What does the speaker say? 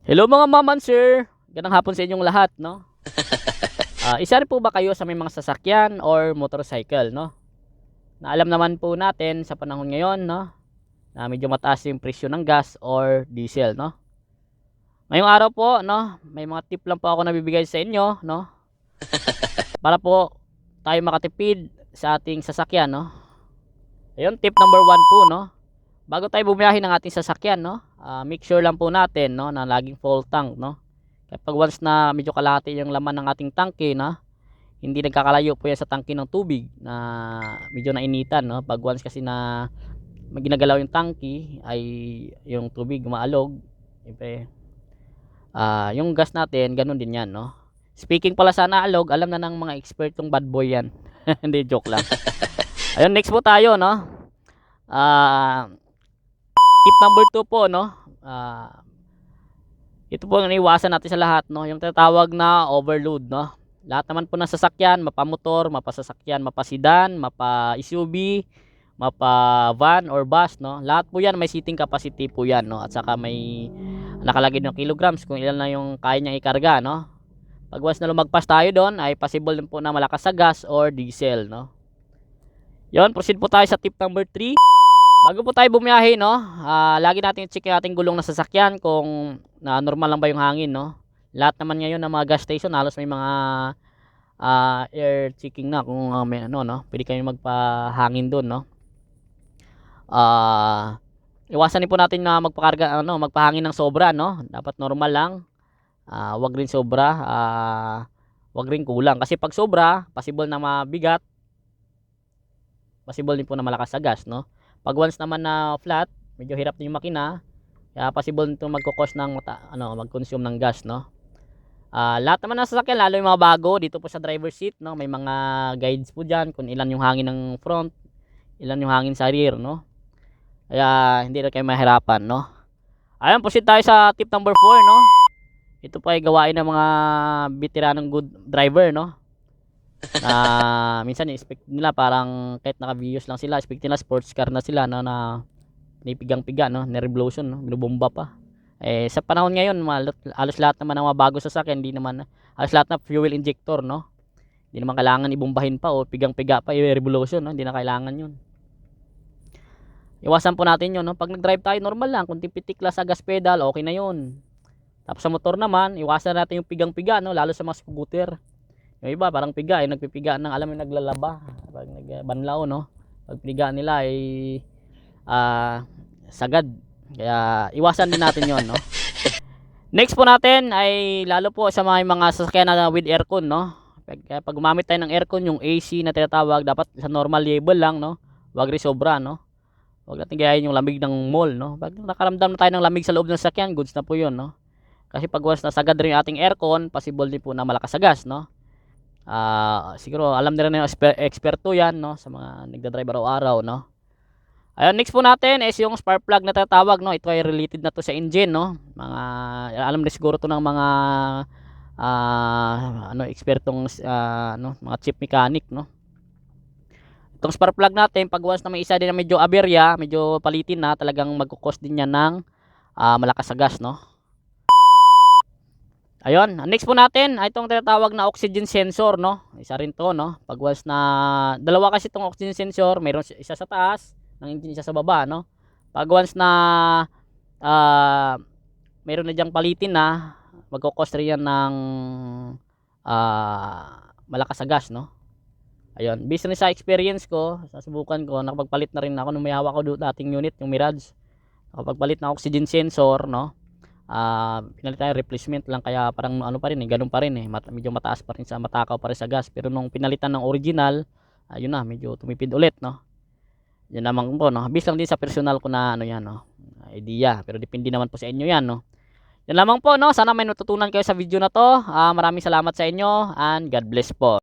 Hello mga maman sir, gandang hapon sa inyong lahat, no? Isa rin po ba kayo sa may mga sasakyan or motorcycle, no? Na alam naman po natin sa panahon ngayon, no, na medyo mataas yung presyo ng gas or diesel, no? Ngayong araw po, no, may mga tip lang po ako nabibigay sa inyo, no, para po tayo makatipid sa ating sasakyan, no? Ayun, tip number 1 po, no. Bago tayo bumiyahe ng ating sasakyan, no, make sure lang po natin, no, na laging full tank, no. Kapag once na medyo kalahati yung laman ng ating tangke na hindi nagkakalayo po yan sa tangke ng tubig na medyo nainitan, no. Pag once kasi na ginagalaw yung tangke ay yung tubig umaalog, siyempre yung gas natin ganun din yan, no. Speaking pala sa naalog, alam na ng mga expertong bad boy yan. Hindi, joke lang. Ayun, next po tayo, no. Tip number 2 po, no. Ito po ang iniwasan natin sa lahat, no, yung tinatawag na overload, no. Lahat naman po ng sasakyan, mapamotor, mapasasakyan, mapasedan, mapa-SUV, mapa-van or bus, no. Lahat po 'yan may seating capacity po 'yan, no. At saka may nakalagay ng kilograms kung ilan na yung kaya niyang ikarga, no. Pag once na lumagpas tayo doon ay possible din po na malakas sa gas or diesel, no. 'Yon, proceed po tayo sa tip number 3. Bago po tayo bumiyahe, no, lagi natin i-check yung ating gulong na sasakyan kung na normal lang ba yung hangin, no. Lahat naman ngayon ng mga gas station halos may mga air checking na kung may ano, no, pwede kayong magpahangin doon, no. Iwasan din po natin na magpakarga ano, magpahangin ng sobra, no. Dapat normal lang. Wag rin sobra, wag rin kulang kasi pag sobra, possible na mabigat, possible din po na malakas sa gas, no. Pag once naman na flat, medyo hirap din yung makina, kaya possible nito magko-cause ng mag-consume ng gas, no. Lahat naman ng sasakyan, lalo yung mga bago dito po sa driver seat, no, may mga guides po diyan kung ilan yung hangin ng front, ilan yung hangin sa rear, no. Kaya hindi na kayo mahirapan, no. Ayun, proceed tayo sa tip number 4, no. Ito po ay gawain ng mga veteranong good driver, no. Minsan i-expect nila parang kahit naka-Vios lang sila, expect nila sports car na sila, no, na pinipigang-piga, no, ni-revolution, no, binubomba pa. Sa panahon ngayon, halos lahat naman ng mga bagong sasakyan, hindi naman halos lahat na fuel injector, no. Hindi naman kailangan ibombahin pa o pigang-piga pa i-revolution, no, hindi na kailangan 'yun. Iwasan po natin 'yun, no. Pag nag-drive tayo normal lang, kung tipitik lang sa gas pedal, okay na 'yun. Tapos sa motor naman, iwasan natin yung pigang-piga, no, lalo sa mga scooter. Yung iba parang piga ay nagpipiga ng alam mo naglalaba, pag nagbanlaw, no. Pag piga nila ay sagad. Kaya iwasan din natin 'yon, no. Next po natin ay lalo po sa mga sasakyan na with aircon, no. Pag gumamit tayo ng aircon, yung AC na tinatawag dapat sa normal level lang, no. Wag rin sobra, no. Wag natin gayahin yung lamig ng mall, no. Pag nakaramdam na tayo ng lamig sa loob ng sasakyan, goods na po 'yon, no. Kasi pag once nasagad rin yung ating aircon, possible din po na malakas sa gas, no. Siguro alam na rin ng eksperto 'yan, no, sa mga nagda-drive araw-araw, no. Ayun, next po natin is yung spark plug na tinatawag, no. Ito ay related na to sa engine, no. Alam na siguro to ng mga ekspertong mga chief mechanic, no. Itong spark plug natin pag once na may isa din na medyo aberya, medyo palitin na, talagang magko-cause din yan ng malakas sa gas, no. Ayun, next po natin ay itong tinatawag na oxygen sensor, no. Isa rin to, no. Pag once na dalawa kasi itong oxygen sensor, mayroon isa sa taas ng engine, isa sa baba, no. Pag once na mayroon na diyang palitin na, magko-cause rin yan ng malakas sa gas, no. Ayun, based rin sa experience ko, sa subukan ko, nakapagpalit na rin ako nung may hawak ko dating unit, yung Mirage. Nakapagpalit ng oxygen sensor, no. Pinalit tayo replacement lang, kaya parang ano pa rin ganun pa rin medyo mataas pa rin, matakaw pa rin sa gas. Pero nung pinalitan ng original, ayun na, medyo tumipid ulit, no. Yan naman po, no. Based lang din sa personal ko na yan, no, idea, pero depende naman po sa inyo yan, no. Yan lamang po, no. Sana may natutunan kayo sa video na to. Maraming salamat sa inyo and God bless po.